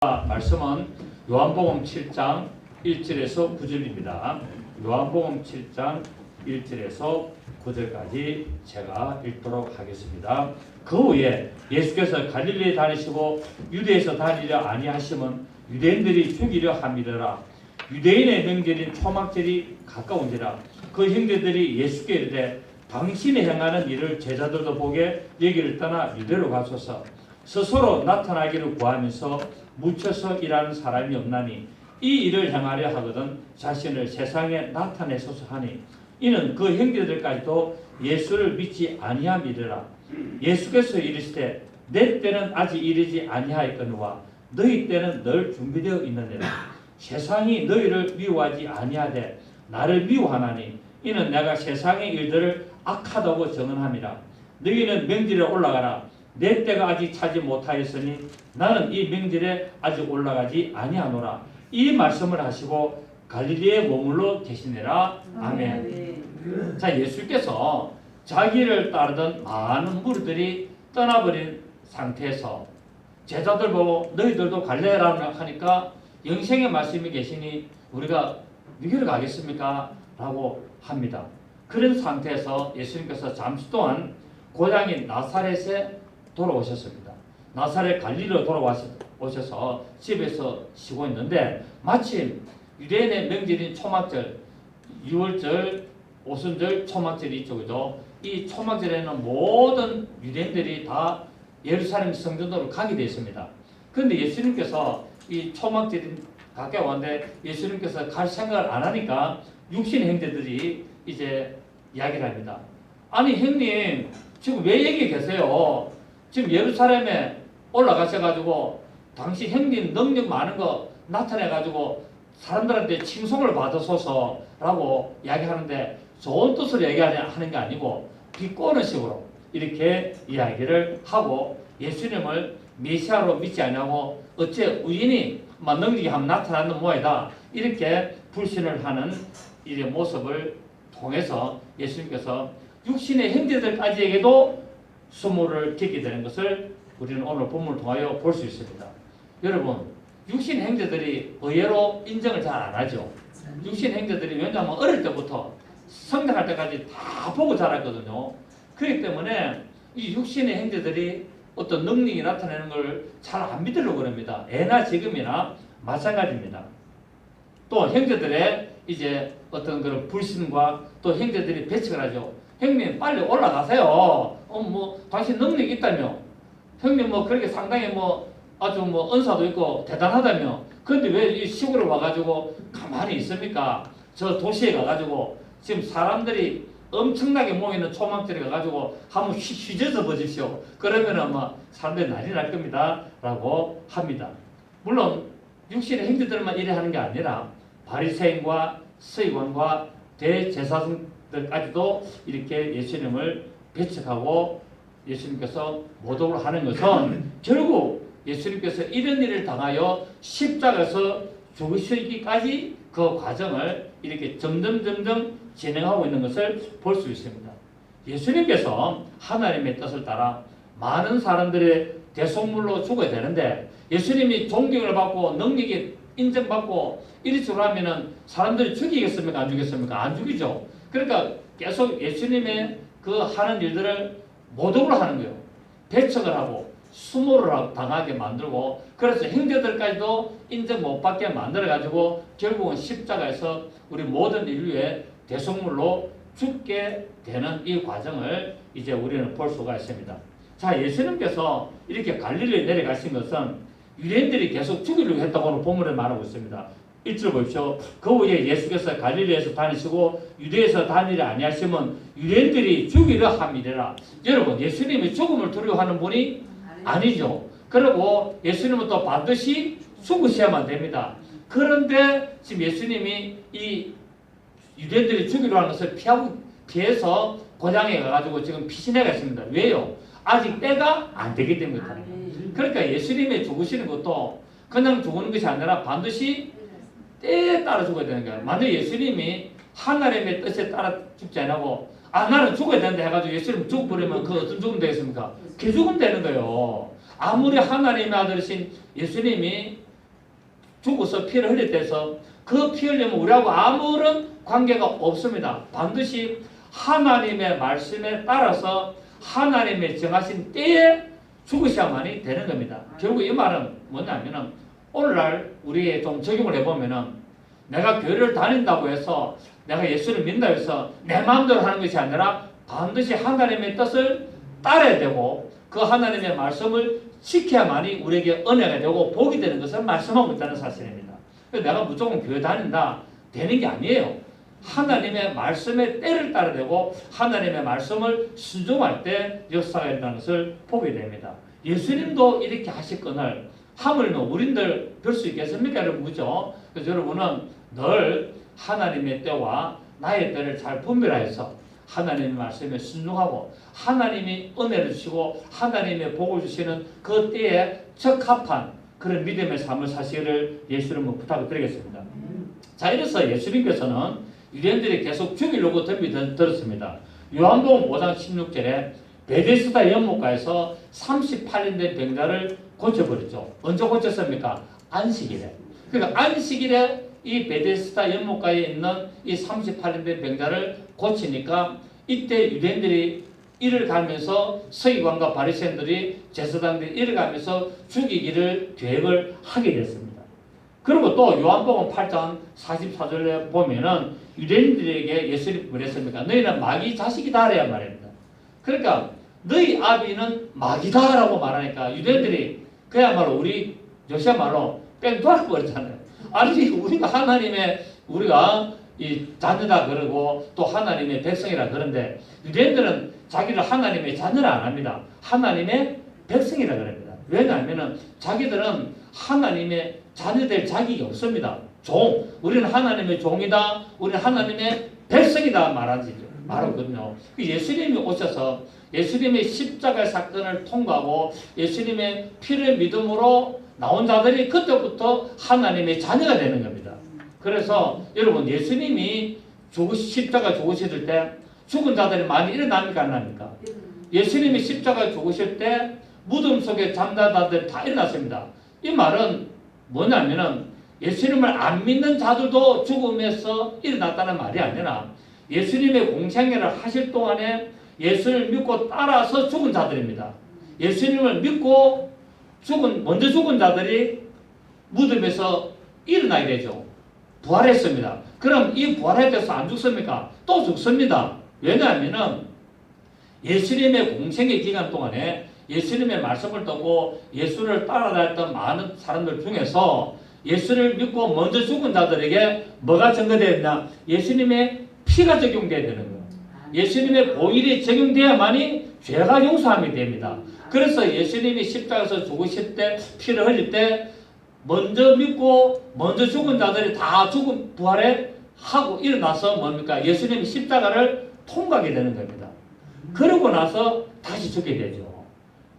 말씀은 요한복음 7장 1절에서 9절입니다. 요한복음 7장 1절에서 9절까지 제가 읽도록 하겠습니다. 그 후에 예수께서 갈릴리에 다니시고 유대에서 다니려 아니하심은 유대인들이 죽이려 함이더라. 유대인의 명절인 초막절이 가까운지라. 그 형제들이 예수께 이르되 당신이 행하는 일을 제자들도 보게 여기를 떠나 유대로 가소서. 스스로 나타나기를 구하면서 묻혀서 일하는 사람이 없나니 이 일을 행하려 하거든 자신을 세상에 나타내소서 하니 이는 그 형제들까지도 예수를 믿지 아니함이더라. 예수께서 이르시되 내 때는 아직 이르지 아니하였거니와 너희 때는 늘 준비되어 있느니라. 세상이 너희를 미워하지 아니하되 나를 미워하나니 이는 내가 세상의 일들을 악하다고 정언함이라. 너희는 명절에 올라가라. 내 때가 아직 차지 못하였으니 나는 이 명절에 아직 올라가지 아니하노라. 이 말씀을 하시고 갈릴리에 머물러 계시니라. 아멘. 자, 예수께서 자기를 따르던 많은 무리들이 떠나버린 상태에서 제자들 보고 너희들도 갈래라고 하니까 영생의 말씀이 계시니 우리가 어디로 가겠습니까? 라고 합니다. 그런 상태에서 예수님께서 잠시 동안 고향인 나사렛에 돌아오셨습니다. 나사렛 갈릴리로 돌아오셔서 집에서 쉬고 있는데 마침 유대인의 명절인 초막절, 6월절, 오순절, 초막절이 이쪽이죠. 이 초막절에는 모든 유대인들이 다 예루살렘 성전으로 가게 되어 있습니다. 그런데 예수님께서 이 초막절이 가까이 왔는데 예수님께서 갈 생각을 안 하니까 육신 형제들이 이제 이야기를 합니다. 아니 형님 지금 왜 여기 계세요? 지금 예루살렘에 올라가셔가지고 당시 형님 능력 많은 거 나타내가지고 사람들한테 칭송을 받으소서라고 이야기하는데 좋은 뜻으로 얘기하는 게 아니고 비꼬는 식으로 이렇게 이야기를 하고 예수님을 메시아로 믿지 않냐고 어째 우연히 능력이 한번 나타나는 모양이다 이렇게 불신을 하는 이 모습을 통해서 예수님께서 육신의 형제들까지에게도 수모를 겪게 되는 것을 우리는 오늘 본문을 통하여 볼 수 있습니다. 여러분, 육신 형제들이 의외로 인정을 잘 안 하죠. 육신 형제들이 왜냐하면 어릴 때부터 성장할 때까지 다 보고 자랐거든요. 그렇기 때문에 이 육신의 형제들이 어떤 능력이 나타내는 걸 잘 안 믿으려고 그럽니다. 애나 지금이나 마찬가지입니다. 또 형제들의 이제 어떤 그런 불신과 또 형제들이 배척을 하죠. 형님 빨리 올라가세요. 당신 능력이 있다며. 형님 그렇게 상당히 아주 은사도 있고 대단하다며. 그런데 왜 이 시골에 와가지고 가만히 있습니까? 저 도시에 가가지고 지금 사람들이 엄청나게 모이는 초막절에 가가지고 한번 휘저서 보십시오. 그러면은 사람들이 난리 날 겁니다. 라고 합니다. 물론 육신의 형제들만 이래 하는 게 아니라 바리새인과 서기관과 대제사장들까지도 이렇게 예수님을 배척하고 예수님께서 모독을 하는 것은 결국 예수님께서 이런 일을 당하여 십자가에서 죽으시기까지 그 과정을 이렇게 점점 진행하고 있는 것을 볼 수 있습니다. 예수님께서 하나님의 뜻을 따라 많은 사람들의 대속물로 죽어야 되는데 예수님이 존경을 받고 능력이 인정받고 이리 식으로 하면은 사람들이 죽이겠습니까? 안 죽이겠습니까? 안 죽이죠. 그러니까 계속 예수님의 그 하는 일들을 모독을 하는 거예요. 배척을 하고 수모를 당하게 만들고 그래서 형제들까지도 인정 못 받게 만들어가지고 결국은 십자가에서 우리 모든 인류의 대속물로 죽게 되는 이 과정을 이제 우리는 볼 수가 있습니다. 자, 예수님께서 이렇게 갈릴리에 내려가신 것은 유대인들이 계속 죽이려고 했다고 본문에 말하고 있습니다. 1절 보십시오. 그 후에 예수께서 갈릴리에서 다니시고 유대에서 다니려 아니하시면 유대인들이 죽이려 함이라. 여러분, 예수님이 죽음을 두려워하는 분이 아니죠. 그리고 예수님은 또 반드시 죽으셔야만 됩니다. 그런데 지금 예수님이 이 유대인들이 죽이려 하는 것을 피해서 고향에 가가지고 지금 피신해가 있습니다. 왜요? 아직 때가 안 되기 때문입니다. 그러니까 예수님의 죽으시는 것도 그냥 죽는 것이 아니라 반드시 때에 따라 죽어야 되는 거예요. 만약 예수님이 하나님의 뜻에 따라 죽지 않고 나는 죽어야 된다 해가지고 예수님 죽어버리면 그 어떤 죽음 되겠습니까? 개죽음 되는 거예요. 아무리 하나님의 아들이신 예수님이 죽어서 피를 흘릴 때서 그 피 흘리면 우리하고 아무런 관계가 없습니다. 반드시 하나님의 말씀에 따라서 하나님의 정하신 때에 죽으셔야만이 되는 겁니다. 결국 이 말은 뭐냐면은 오늘날 우리 좀 적용을 해보면은 내가 교회를 다닌다고 해서 내가 예수를 믿는다고 해서 내 마음대로 하는 것이 아니라 반드시 하나님의 뜻을 따라야 되고 그 하나님의 말씀을 지켜야만이 우리에게 은혜가 되고 복이 되는 것을 말씀하고 있다는 사실입니다. 내가 무조건 교회 다닌다 되는 게 아니에요. 하나님의 말씀의 때를 따라야 되고 하나님의 말씀을 순종할 때 역사가 된다는 것을 보게 됩니다. 예수님도 이렇게 하셨거늘 하물며 우린들 별 수 있겠습니까? 여러분 그죠? 그래서 여러분은 늘 하나님의 때와 나의 때를 잘 분별하여서 하나님의 말씀에 순종하고 하나님이 은혜를 주시고 하나님의 복을 주시는 그 때에 적합한 그런 믿음의 삶을 사시기를 예수님은 부탁을 드리겠습니다. 자, 이래서 예수님께서는 유대인들이 계속 죽이려고 덤비 들었습니다. 요한복음 5장 16절에 베데스다 연못가에서 38년 된 병자를 고쳐버렸죠. 언제 고쳤습니까? 안식일에. 그러니까 안식일에 이 베데스다 연못가에 있는 이 38년 된 병자를 고치니까 이때 유대인들이 이를 가면서 서기관과 바리새인들이 제사장들이 이를 가면서 죽이기를 계획을 하게 됐습니다. 그리고 또 요한복음 8장 44절에 보면은 유대인들에게 예수님이 뭐랬습니까? 너희는 마귀 자식이다 그래야 말입니다. 그러니까 너희 아비는 마귀다라고 말하니까 유대인들이 그야말로 우리 요새 말로 뺑 돌아버렸잖아요. 아니 우리가 하나님의 우리가 이 자녀다 그러고 또 하나님의 백성이라 그런데 유대인들은 자기를 하나님의 자녀라 안 합니다. 하나님의 백성이라 그럽니다. 왜냐하면 자기들은 하나님의 자녀될 자격이 없습니다. 종, 우리는 하나님의 종이다. 우리는 하나님의 백성이다 말하거든요. 예수님이 오셔서 예수님의 십자가 사건을 통과하고 예수님의 피를 믿음으로 나온 자들이 그때부터 하나님의 자녀가 되는 겁니다. 그래서 여러분 예수님이 십자가 죽으실 때 죽은 자들이 많이 일어납니까 안 납니까? 예수님이 십자가 죽으실 때 무덤 속에 잠자는 자들 다 일어났습니다. 이 말은 뭐냐면은 예수님을 안 믿는 자들도 죽음에서 일어났다는 말이 아니라 예수님의 공생애를 하실 동안에 예수를 믿고 따라서 죽은 자들입니다. 예수님을 믿고 먼저 죽은 자들이 무덤에서 일어나게 되죠. 부활했습니다. 그럼 이 부활에 대해서 안 죽습니까? 또 죽습니다. 왜냐하면 예수님의 공생의 기간 동안에 예수님의 말씀을 듣고 예수를 따라다녔던 많은 사람들 중에서 예수를 믿고 먼저 죽은 자들에게 뭐가 전가되어야 되냐? 예수님의 피가 적용되어야 되는 거예요. 예수님의 보혈이 적용되어야만이 죄가 용서함이 됩니다. 그래서 예수님이 십자가에서 죽으실 때 피를 흘릴 때 먼저 믿고 먼저 죽은 자들이 다 죽은 부활에 하고 일어나서 뭡니까? 예수님이 십자가를 통과하게 되는 겁니다. 그러고 나서 다시 죽게 되죠.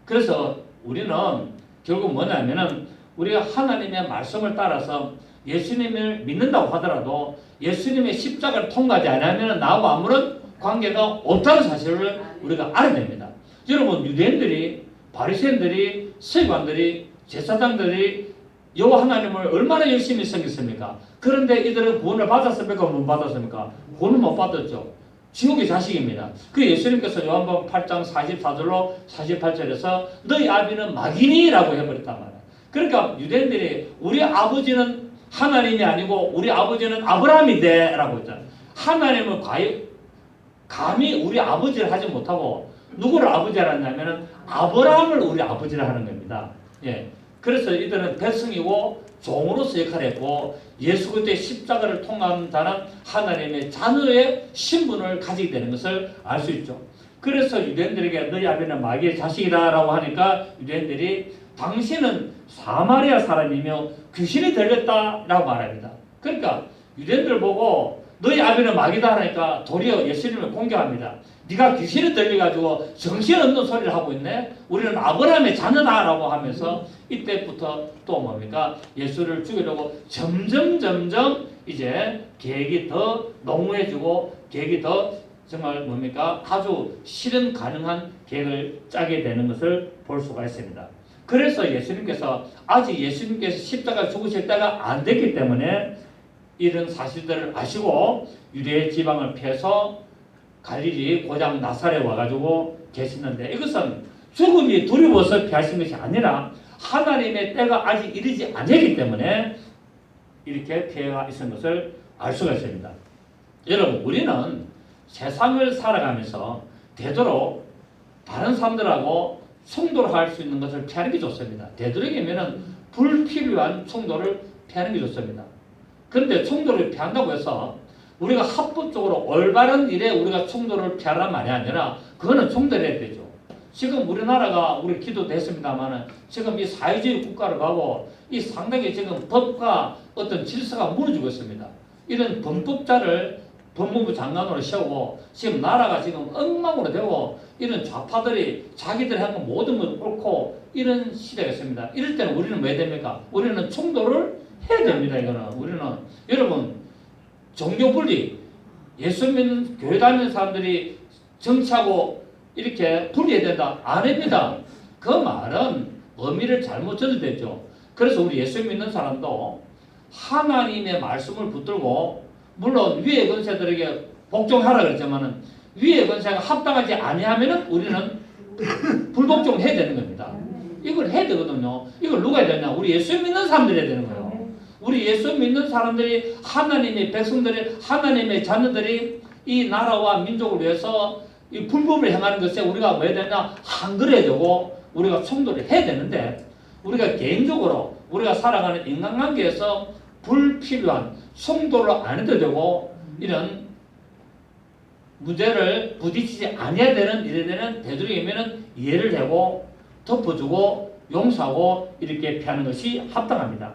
그래서 우리는 결국 뭐냐면은 우리가 하나님의 말씀을 따라서 예수님을 믿는다고 하더라도 예수님의 십자가를 통과하지 않으면 나하고 아무런 관계가 없다는 사실을 우리가 알아야 됩니다. 여러분 유대인들이 바리새인들이 서기관들이 제사장들이 여호와 하나님을 얼마나 열심히 섬겼습니까? 그런데 이들은 구원을 받았습니까? 못 받았습니까? 구원을 못 받았죠. 지옥의 자식입니다. 그 예수님께서 요한복음 8장 44절로 48절에서 너희 아비는 마귀니라고 해버렸단 말이에요. 그러니까 유대인들이 우리 아버지는 하나님이 아니고 우리 아버지는 아브라함인데 라고 했잖아요. 하나님을 감히 우리 아버지를 하지 못하고 누구를 아버지라 하냐면 아브라함을 우리 아버지라 하는 겁니다. 예. 그래서 이들은 백성이고 종으로서 역할을 했고 예수 그리스도의 십자가를 통한 자는 하나님의 자녀의 신분을 가지게 되는 것을 알 수 있죠. 그래서 유대인들에게 너희 아비는 마귀의 자식이다라고 하니까 유대인들이 당신은 사마리아 사람이며 귀신이 들렸다라고 말합니다. 그러니까 유대인들 보고 너희 아비는 마귀다 하니까 도리어 예수님을 공격합니다. 네가 귀신이 들려가지고 정신없는 소리를 하고 있네. 우리는 아브라함의 자녀다라고 하면서 이때부터 또 뭡니까? 예수를 죽이려고 점점 이제 계획이 더 농후해지고 계획이 더 정말 뭡니까? 아주 실현 가능한 계획을 짜게 되는 것을 볼 수가 있습니다. 그래서 예수님께서 아직 예수님께서 십자가 죽으실 때가 안 됐기 때문에 이런 사실들을 아시고 유대 지방을 피해서 갈릴리 고장 나사렛에 와가지고 계시는데 이것은 죽음이 두려워서 피하신 것이 아니라 하나님의 때가 아직 이르지 않았기 때문에 이렇게 피해가 있은 것을 알 수가 있습니다. 여러분 우리는 세상을 살아가면서 되도록 다른 사람들하고 충돌을 할 수 있는 것을 피하는 게 좋습니다. 되도록이면 불필요한 충돌을 피하는 게 좋습니다. 그런데 충돌을 피한다고 해서 우리가 합법적으로 올바른 일에 우리가 충돌을 피하란 말이 아니라 그거는 충돌해야 되죠. 지금 우리나라가 우리 기도도 했습니다만 지금 이 사회주의 국가로 가고 이 상당히 지금 법과 어떤 질서가 무너지고 있습니다. 이런 범법자를 법무부 장관으로 세우고 지금 나라가 지금 엉망으로 되고 이런 좌파들이 자기들이 한 건 모든 걸 옳고 이런 시대가 있습니다. 이럴 때는 우리는 왜 됩니까? 우리는 충돌을 해야 됩니다. 이거는 우리는 여러분 종교 분리 예수 믿는 교회 다니는 사람들이 정치하고 이렇게 분리해야 된다. 안 합니다. 그 말은 의미를 잘못 전달됐죠. 그래서 우리 예수 믿는 사람도 하나님의 말씀을 붙들고 물론 위의 권세들에게 복종하라 그랬지만은 위의 권세가 합당하지 아니하면은 우리는 불복종을 해야 되는 겁니다. 이걸 해야 되거든요. 이걸 누가 해야 되냐? 우리 예수 믿는 사람들이 해야 되는 거예요. 우리 예수 믿는 사람들이 하나님의 백성들이 하나님의 자녀들이 이 나라와 민족을 위해서 이 불법을 행하는 것에 우리가 왜 되냐? 한글해야 되고 우리가 충돌을 해야 되는데 우리가 개인적으로 우리가 살아가는 인간관계에서 불필요한 충돌을 안 해도 되고 이런 문제를 부딪히지 아니해야 되는 일에 대한 되도록이면 이해를 하고 덮어주고 용서하고 이렇게 피하는 것이 합당합니다.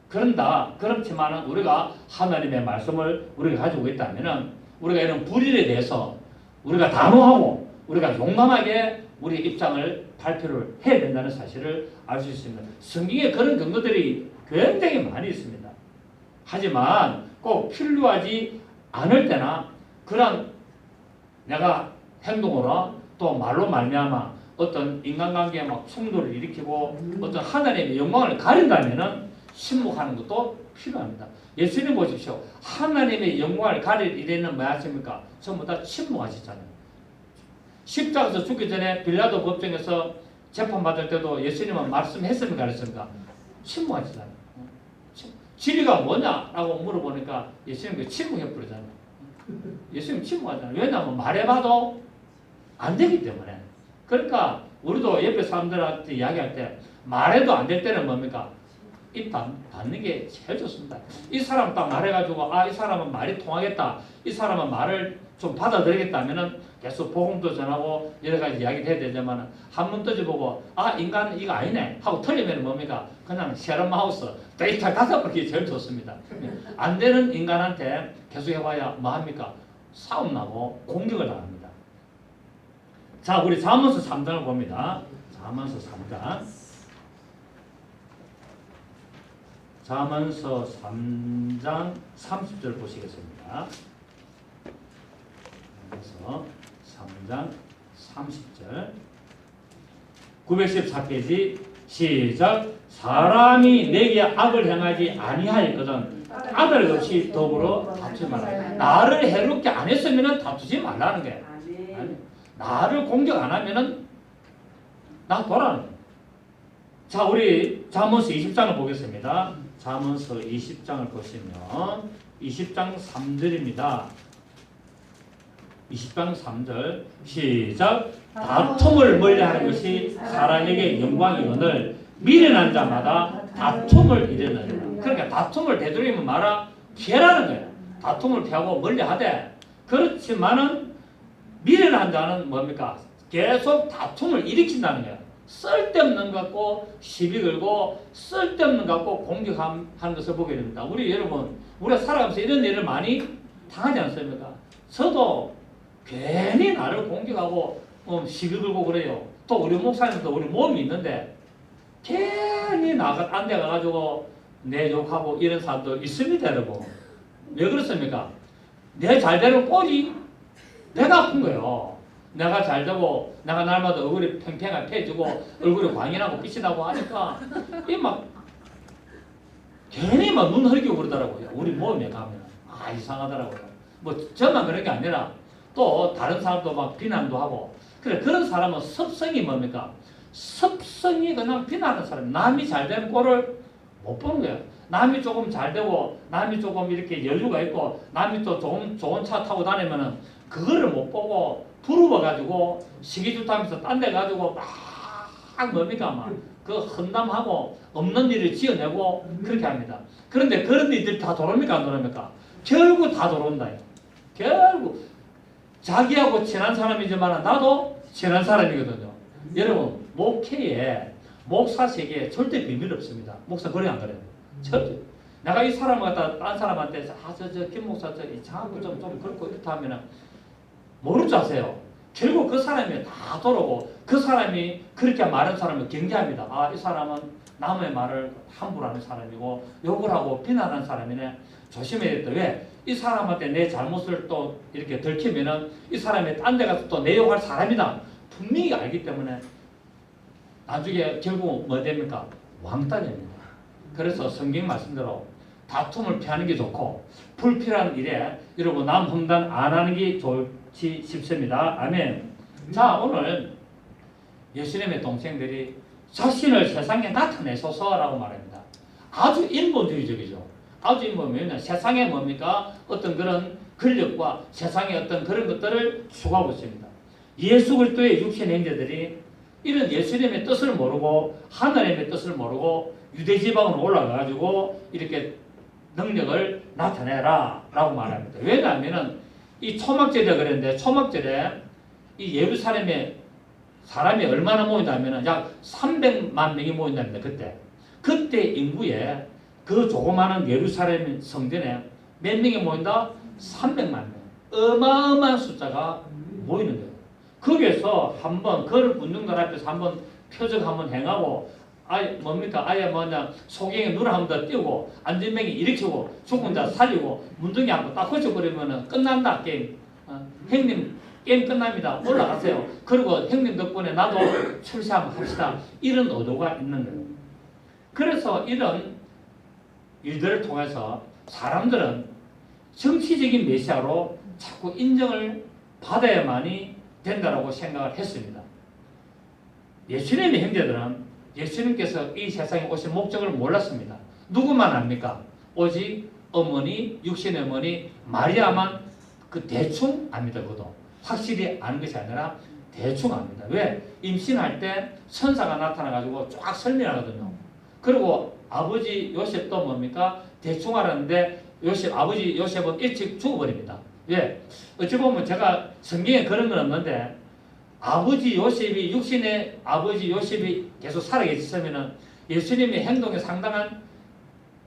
그렇지만은 우리가 하나님의 말씀을 우리가 가지고 있다면은 우리가 이런 불의에 대해서 우리가 단호하고 우리가 용감하게 우리의 입장을 발표를 해야 된다는 사실을 알 수 있습니다. 성경에 그런 근거들이 굉장히 많이 있습니다. 하지만 꼭 필요하지 않을 때나 그런 내가 행동으로 또 말로 말미암아 어떤 인간관계에 막 충돌을 일으키고 어떤 하나님의 영광을 가린다면은 침묵하는 것도 필요합니다. 예수님 보십시오. 하나님의 영광을 가릴 일에는 뭐 하십니까? 전부 다 침묵하시잖아요. 십자가에서 죽기 전에 빌라도 법정에서 재판받을 때도 예수님은 말씀했습니까? 안 했습니까? 침묵하시잖아요. 진리가 뭐냐라고 물어보니까 예수님이 침묵해버리잖아요. 예수님 침묵하잖아요. 왜냐하면 말해봐도 안 되기 때문에. 그러니까 우리도 옆에 사람들한테 이야기할 때 말해도 안 될 때는 뭡니까? 입 닫는 게 제일 좋습니다. 이 사람 딱 말해가지고 이 사람은 말이 통하겠다. 이 사람은 말을 좀 받아들이겠다 하면은 계속 복음도 전하고 여러 가지 이야기를 해야 되지만 한 번 떠져보고 인간은 이거 아니네 하고 틀리면 뭡니까? 그냥 쉐런 마우스 데이터 닫아버리기 제일 좋습니다. 안 되는 인간한테 계속 해봐야 뭐 합니까? 싸움 나고 공격을 당합니다. 자, 우리 잠언서 3장을 봅니다. 잠언서 3장. 잠언서 3장 30절 보시겠습니다. 그래서 3장 30절 914페이지 시작. 사람이 내게 악을 행하지 아니하였거든 아들 없이 더불어 다투지 말라. 나를 해롭게 안 했으면 다투지 말라는 거야. 아니, 나를 공격 안 하면은 나 돌아는 거야. 자, 우리 잠언서 20장을 보겠습니다. 잠언서 20장을 보시면 20장 3절입니다. 20장 3절 시작. 다툼을 멀리하는 것이 사람에게 영광이거늘 미련한 자마다 다툼을 이르느니라. 그러니까 다툼을 되도록이면 말아 피해라는 거예요. 다툼을 피하고 멀리하되 그렇지만은 미련한 자는 뭡니까? 계속 다툼을 일으킨다는 거예요. 쓸데없는 것 갖고 시비 걸고 쓸데없는 것 갖고 공격하는 것을 보게 됩니다. 우리 여러분 우리가 살아가면서 이런 일을 많이 당하지 않습니까? 저도 괜히 나를 공격하고 시비 걸고 그래요. 또 우리 목사님도 우리 몸이 있는데 괜히 안 돼 가가지고 내 욕하고 이런 사람도 있습니다. 여러분 왜 그렇습니까? 내 잘되는 꼴이 내가 아픈 거예요. 내가 잘 되고 내가 날마다 얼굴이 팽팽해지고 얼굴이 광이 나고 빛이 나고 하니까 이 막 괜히 막 눈 흘기고 그러더라고요. 우리 몸에 가면 이상하더라고요. 뭐 저만 그런 게 아니라 또 다른 사람도 막 비난도 하고 그래 그런 사람은 습성이 뭡니까? 습성이 그냥 비난하는 사람. 남이 잘 되는 꼴을 못 보는 거예요. 남이 조금 잘 되고 남이 조금 이렇게 여유가 있고 남이 또 좋은 차 타고 다니면은 그거를 못 보고 부러워가지고 시기주타면서 딴 데 가지고 막 뭡니까 막 그 헌담하고 없는 일을 지어내고 그렇게 합니다. 그런데 그런 일들이 다 돌아옵니까 안 돌아옵니까? 결국 다 돌아온다. 결국 자기하고 친한 사람이지만 나도 친한 사람이거든요. 여러분 목회에 목사 세계에 절대 비밀 없습니다. 목사 그래 안 그래요? 절대. 내가 이 사람을 갖다 딴 사람한테 저 김 목사 저 이상하고 좀 그렇고 이렇다 하면은 모를 줄 아세요. 결국 그 사람이 다 돌아오고 그 사람이 그렇게 말하는 사람을 경계합니다. 이 사람은 남의 말을 함부로 하는 사람이고 욕을 하고 비난하는 사람이네. 조심해야겠다. 왜? 이 사람한테 내 잘못을 또 이렇게 들키면은 이 사람이 딴 데 가서 또 내 욕할 사람이다. 분명히 알기 때문에 나중에 결국 뭐 됩니까? 왕따 됩니다. 그래서 성경 말씀대로 다툼을 피하는 게 좋고 불필요한 일에 여러분 남 험담 안 하는 게 좋지 싶습니다. 아멘. 자 오늘 예수님의 동생들이 자신을 세상에 나타내소서라고 말합니다. 아주 인본주의적이죠. 아주 인본주의는 세상에 뭡니까? 어떤 그런 권력과 세상의 어떤 그런 것들을 추구하고 있습니다. 예수 그리스도의 육신 행제들이 이런 예수님의 뜻을 모르고 하나님의 뜻을 모르고 유대 지방으로 올라가가지고 이렇게 능력을 나타내라 라고 말합니다. 왜냐하면 이 초막절에 그랬는데 초막절에 이 예루살렘에 사람이 얼마나 모인다면 약 300만 명이 모인답니다. 그때 인구에 그 조그마한 예루살렘 성전에 몇 명이 모인다? 300만 명. 어마어마한 숫자가 모이는 거예요. 거기에서 한번 그런 군중들 앞에서 한번 표적 한번 행하고 아예 뭐냐 소경에 눈을 한 번 더 띄우고 안전뱅이 일으키고 죽은 자 살리고 문둥이 한번 딱 거쳐버리면은 끝난다 게임. 형님 게임 끝납니다. 올라가세요. 그리고 형님 덕분에 나도 출세 한번 합시다. 이런 의도가 있는 거예요. 그래서 이런 일들을 통해서 사람들은 정치적인 메시아로 자꾸 인정을 받아야만이 된다라고 생각을 했습니다. 예수님의 형제들은 예수님께서 이 세상에 오신 목적을 몰랐습니다. 누구만 압니까? 오직 어머니, 육신의 어머니 마리아만 그 대충 압니다. 그도 확실히 아는 것이 아니라 대충 압니다. 왜? 임신할 때 천사가 나타나가지고 쫙 설명하거든요. 그리고 아버지 요셉도 뭡니까? 대충 알았는데 아버지 요셉은 일찍 죽어버립니다. 왜? 어찌 보면 제가 성경에 그런 건 없는데 아버지 요셉이 육신의 아버지 요셉이 계속 살아계셨으면은 예수님의 행동에 상당한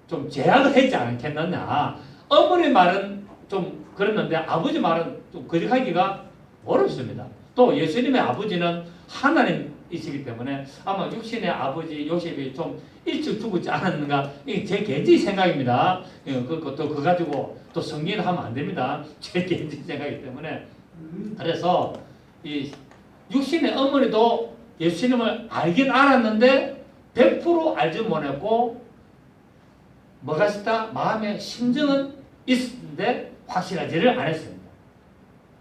좀 제약을 했지 않겠느냐. 어머니 말은 좀 그랬는데 아버지 말은 좀 거짓하기가 어렵습니다. 또 예수님의 아버지는 하나님이시기 때문에 아마 육신의 아버지 요셉이 좀 일찍 죽었지 않았는가. 이게 제 개인적인 생각입니다. 그거 가지고 또 성경을 하면 안 됩니다. 제 개인적인 생각이기 때문에. 그래서 이 육신의 어머니도 예수님을 알긴 알았는데 100% 알지 못했고 뭐가 있다? 마음의 심정은 있었는데 확실하지를 않았습니다.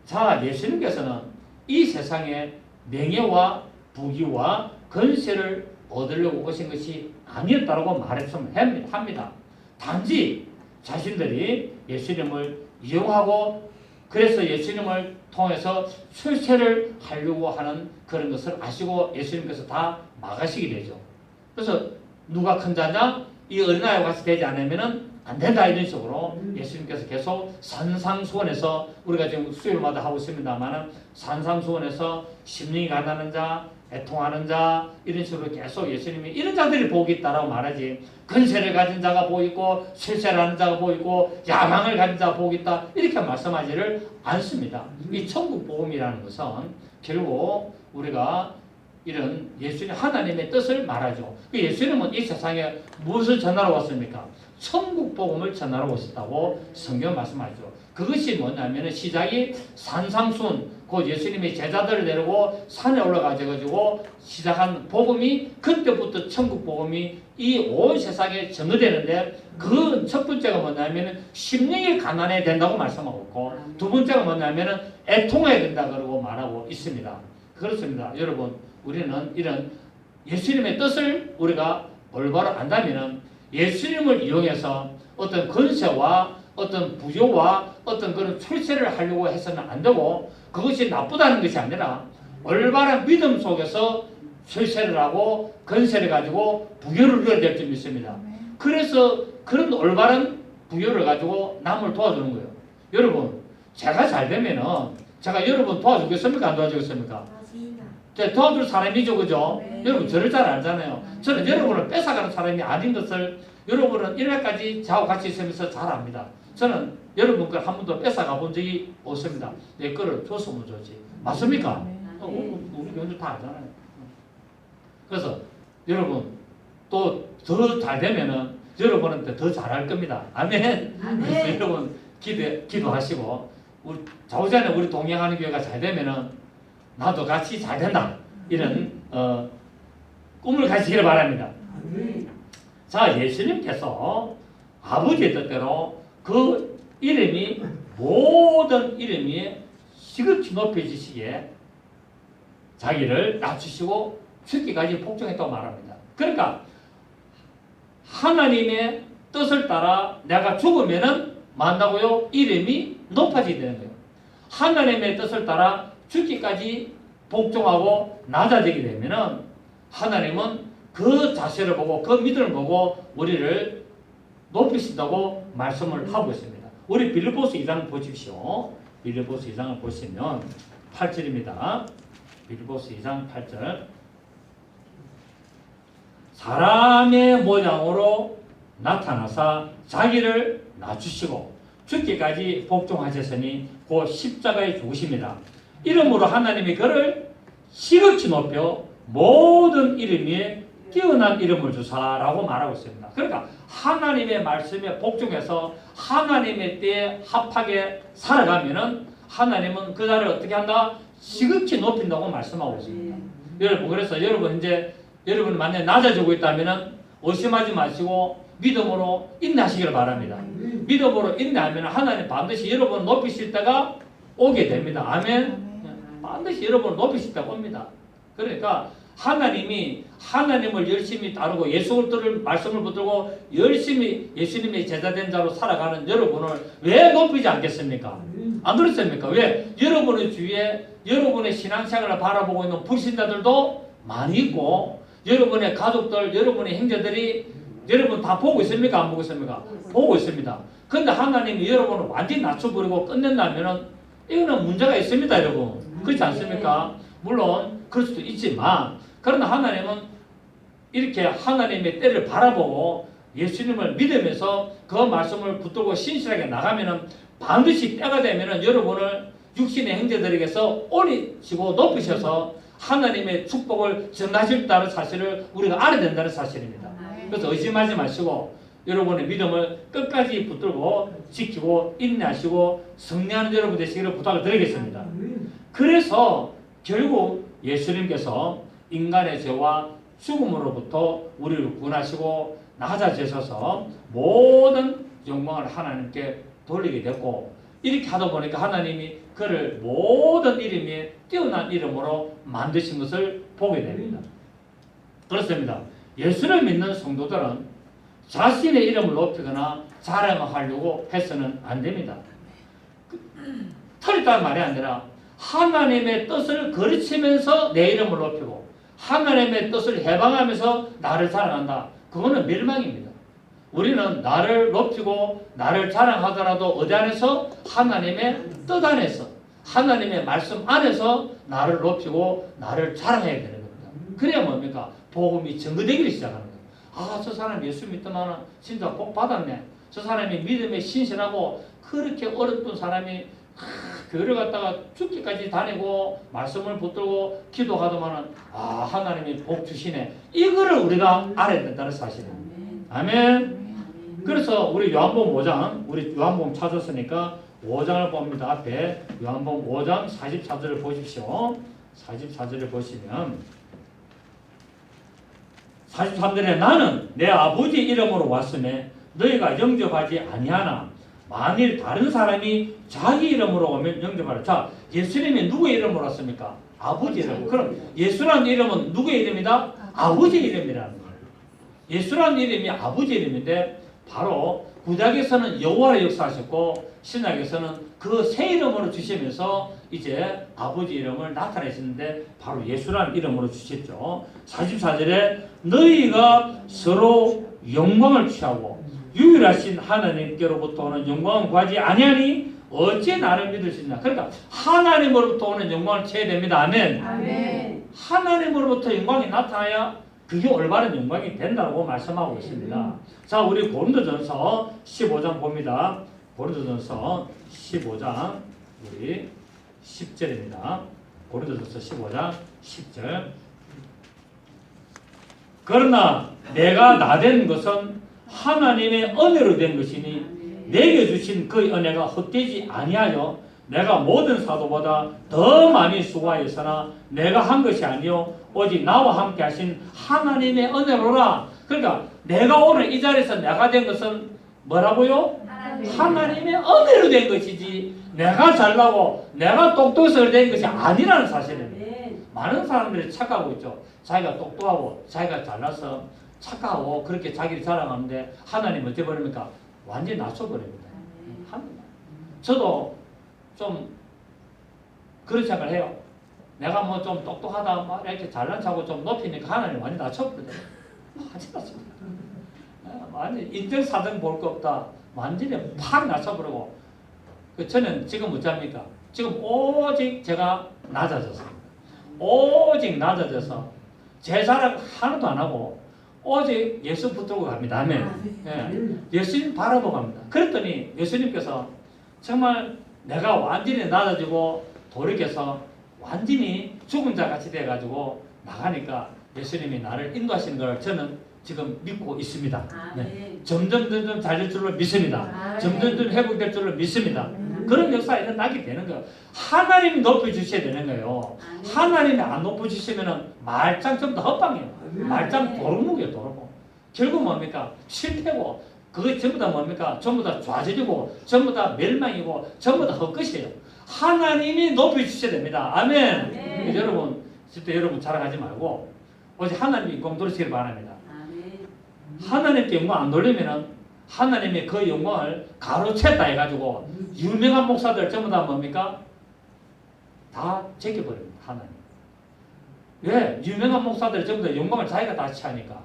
자, 예수님께서는 이 세상에 명예와 부귀와 권세를 얻으려고 오신 것이 아니었다고 말했으면 합니다. 단지 자신들이 예수님을 이용하고 그래서 예수님을 통해서 출세를 하려고 하는 그런 것을 아시고 예수님께서 다 막으시게 되죠. 그래서 누가 큰 자냐? 이 어린아이와 같이 되지 않으면 안 된다 이런 식으로 예수님께서 계속 산상수원에서 우리가 지금 수요일마다 하고 있습니다만 산상수원에서 심령이 가난한 자, 애통하는 자 이런 식으로 계속 예수님이 이런 자들이 복이 있다라고 말하지 근세를 가진 자가 복이 있고 출세를 하는 자가 복이 있고 야망을 가진 자가 복이 있다 이렇게 말씀하지를 않습니다. 이 천국 복음이라는 것은 결국 우리가 이런 예수님 하나님의 뜻을 말하죠. 예수님은 이 세상에 무엇을 전하러 왔습니까? 천국 복음을 전하러 오셨다고 성경 말씀하죠. 그것이 뭐냐면 시작이 산상순, 그 예수님이 제자들을 데리고 산에 올라가셔가지고 시작한 복음이 그때부터 천국 복음이 이 온 세상에 전거되는데 그 첫 번째가 뭐냐면 심령이 가난해야 된다고 말씀하고 있고 두 번째가 뭐냐면 애통해야 된다 그러고 말하고 있습니다. 그렇습니다. 여러분 우리는 이런 예수님의 뜻을 우리가 올바로 안다면 예수님을 이용해서 어떤 권세와 어떤 부조와 어떤 그런 출세를 하려고 해서는 안 되고 그것이 나쁘다는 것이 아니라 올바른 믿음 속에서 출세를 하고 권세를 가지고 부교를 이뤄야 될 줄 믿습니다. 그래서 그런 올바른 부교를 가지고 남을 도와주는 거예요. 여러분 제가 잘 되면은 제가 여러분 도와주겠습니까? 안 도와주겠습니까? 도와줄 사람이죠, 그죠? 네. 여러분 저를 잘 알잖아요. 저는 여러분을 뺏어가는 사람이 아닌 것을 여러분은 이날까지 저하고 같이 있으면서 잘 압니다. 저는 여러분 걸 한 번도 뺏어가 본 적이 없습니다. 내 거를 줬으면 좋지. 맞습니까? 우리 교인들 다 알잖아요. 그래서 여러분 또 더 잘 되면은 여러분한테 더 잘할 겁니다. 아멘. 그래서 여러분 기도하시고 우리 좌우전에 우리 동행하는 교회가 잘 되면은 나도 같이 잘 된다. 이런 꿈을 가지기를 바랍니다. 자, 예수님께서 아버지의 뜻대로 그 이름이 모든 이름이 시급히 높여지시기에 자기를 낮추시고 죽기까지 복종했다고 말합니다. 그러니까 하나님의 뜻을 따라 내가 죽으면은 만나고요 이름이 높아지게 되는 거예요. 하나님의 뜻을 따라 죽기까지 복종하고 낮아지게 되면은 하나님은 그 자세를 보고 그 믿음을 보고 우리를 높이신다고 말씀을 하고 있습니다. 우리 빌립보서 2장 보십시오. 빌립보서 2장을 보시면 8절입니다. 빌립보서 2장 8절. 사람의 모양으로 나타나사 자기를 낮추시고 죽기까지 복종하셨으니 곧 십자가에 죽으십니다. 이름으로 하나님이 그를 시급히 높여 모든 이름 위에 뛰어난 이름을 주사라고 말하고 있습니다. 그러니까 하나님의 말씀에 복종해서 하나님의 때에 합하게 살아가면은 하나님은 그 자를 어떻게 한다? 시급히 높인다고 말씀하고 있습니다. 여러분 그래서 여러분 이제 여러분 만약에 낮아지고 있다면은 의심하지 마시고 믿음으로 인내하시기를 바랍니다. 믿음으로 인내하면 하나님 반드시 여러분을 높이실 때가 오게 됩니다. 아멘. 반드시 여러분을 높이실 때가 옵니다. 그러니까 하나님이 하나님을 열심히 따르고 예수를 말씀을 붙들고 열심히 예수님의 제자된 자로 살아가는 여러분을 왜 높이지 않겠습니까? 안 그렇습니까? 왜? 여러분의 주위에 여러분의 신앙생활을 바라보고 있는 불신자들도 많이 있고 여러분의 가족들, 여러분의 형제들이 여러분 다 보고 있습니까? 안 보고 있습니까? 보고 있습니다. 근데 하나님이 여러분을 완전히 낮춰버리고 끝낸다면은 이거는 문제가 있습니다, 여러분. 그렇지 않습니까? 물론 그럴 수도 있지만 그러나 하나님은 이렇게 하나님의 때를 바라보고 예수님을 믿으면서 그 말씀을 붙들고 신실하게 나가면은 반드시 때가 되면은 여러분을 육신의 형제들에게서 올리시고 높이셔서 하나님의 축복을 전하실다는 사실을 우리가 알아야 된다는 사실입니다. 그래서 의심하지 마시고 여러분의 믿음을 끝까지 붙들고 지키고 인내하시고 승리하는 여러분 되시기를 부탁을 드리겠습니다. 그래서 결국 예수님께서 인간의 죄와 죽음으로부터 우리를 구원하시고 낮아지셔서 모든 영광을 하나님께 돌리게 됐고 이렇게 하다 보니까 하나님이 그를 모든 이름이 뛰어난 이름으로 만드신 것을 보게 됩니다. 그렇습니다. 예수를 믿는 성도들은 자신의 이름을 높이거나 자랑하려고 해서는 안 됩니다. 틀렸다는 말이 아니라 하나님의 뜻을 거르치면서 내 이름을 높이고 하나님의 뜻을 해방하면서 나를 자랑한다. 그거는 멸망입니다. 우리는 나를 높이고 나를 자랑하더라도 어디 안에서? 하나님의 뜻 안에서 하나님의 말씀 안에서 나를 높이고 나를 자랑해야 되는 겁니다. 그래야 뭡니까? 복음이 증거되기를 시작하는 거예요. 아, 저 사람 예수 믿더만은 진짜 복 받았네. 저 사람이 믿음에 신실하고 그렇게 어렵던 사람이 교회를 갔다가 죽기까지 다니고 말씀을 붙들고 기도하더만은 하나님이 복 주시네. 이거를 우리가 알아야 된다는 사실입니다. 아멘. 그래서 우리 요한복음 5장, 우리 요한복음 찾았으니까 5장을 봅니다. 앞에 요한복음 5장 44절을 보십시오. 44절을 보시면 43절에 나는 내 아버지 이름으로 왔으며 너희가 영접하지 아니하나 만일 다른 사람이 자기 이름으로 오면 영접하라. 자, 예수님이 누구의 이름으로 왔습니까? 아버지 이름. 그럼 예수라는 이름은 누구의 이름이다? 아버지 이름이라는 거예요. 예수라는 이름이 아버지 이름인데 바로 구약에서는 여호와를 역사하셨고 신약에서는 그 새 이름으로 주시면서 이제 아버지 이름을 나타내시는데 바로 예수라는 이름으로 주셨죠. 44절에 너희가 서로 영광을 취하고 유일하신 하나님께로부터 오는 영광을 구하지 아니하니 어찌 나를 믿을 수 있냐. 그러니까 하나님으로부터 오는 영광을 취해야 됩니다. 아멘. 아멘. 하나님으로부터 영광이 나타나야 그게 올바른 영광이 된다고 말씀하고 있습니다. 자, 우리 고린도전서 15장 봅니다. 고린도전서 15장 우리 10절입니다. 고린도전서 15장 10절. 그러나 내가 나된 것은 하나님의 은혜로 된 것이니 내게 주신 그 은혜가 헛되지 아니하여 내가 모든 사도보다 더 많이 수고하였으나 내가 한 것이 아니요 오직 나와 함께 하신 하나님의 은혜로라. 그러니까 내가 오늘 이 자리에서 내가 된 것은 뭐라고요? 하나님의 은혜로 된 것이지 내가 잘나고 내가 똑똑해서 된 것이 아니라는 사실입니다. 많은 사람들이 착각하고 있죠. 자기가 똑똑하고 자기가 잘나서 착각하고 그렇게 자기를 자랑하는데 하나님 어떻게 버립니까? 완전히 낮춰버립니다. 저도 좀 그런 생각을 해요. 내가 뭐 좀 똑똑하다 막 이렇게 잘난 척하고 좀 높이니까 하나님 완전히 낮춰버려요. 완전히 낮춰버려요. 완전히 인정사정 볼 거 없다. 완전히 팍 낮춰버리고 저는 지금 어쩝니까? 지금 오직 제가 낮아졌습니다. 오직 낮아져서 제 자랑 하나도 안 하고 오직 예수 붙들고 갑니다. 아멘. 예. 예수님 바라보고 갑니다. 그랬더니 예수님께서 정말 내가 완전히 낮아지고 돌이켜서 완전히 죽은 자 같이 돼가지고 나가니까 예수님이 나를 인도하시는 걸 저는 지금 믿고 있습니다. 네. 점점 잘 될 줄로 믿습니다. 점점 회복될 줄로 믿습니다. 그런 역사가 일어나게 되는 거예요. 하나님이 높여주셔야 되는 거예요. 하나님이 안 높여주시면 말짱 전부 다 헛방이에요. 말짱 도루묵이에요. 도루묵. 결국 뭡니까? 실패고 그게 전부 다 뭡니까? 전부 다 좌절이고 전부 다 멸망이고 전부 다 헛것이에요. 하나님이 높여주셔야 됩니다. 아멘. 여러분 진짜 여러분 자랑하지 말고 오직 하나님이 영광 돌리시길 바랍니다. 하나님께 영광 안 돌리면은 하나님이 그 영광을 가로챘다 해가지고 유명한 목사들 전부 다 뭡니까? 다 제껴버립니다. 하나님. 왜? 유명한 목사들 전부 다 영광을 자기가 다 취하니까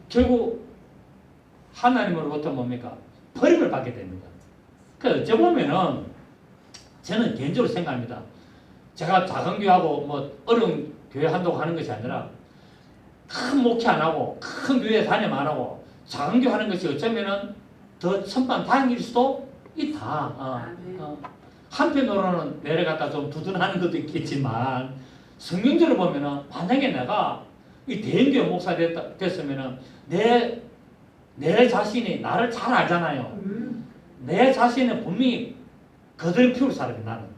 결국 하나님으로부터 뭡니까? 버림을 받게 됩니다. 그 어찌 보면은 저는 개인적으로 생각합니다. 제가 작은 교회하고 뭐 어려운 교회 한다고 하는 것이 아니라 큰 목회 안 하고 큰 교회 단임 안 하고 작은 교회 하는 것이 어쩌면은 더 천만다행일 수도 있다. 한편으로는 내려갔다 좀 두둔하는 것도 있겠지만 성경적으로 보면은 만약에 내가 이 대형교회 목사 됐으면은 내 자신이 나를 잘 알잖아요. 내 자신은 분명히 거드름 피울 사람이에요.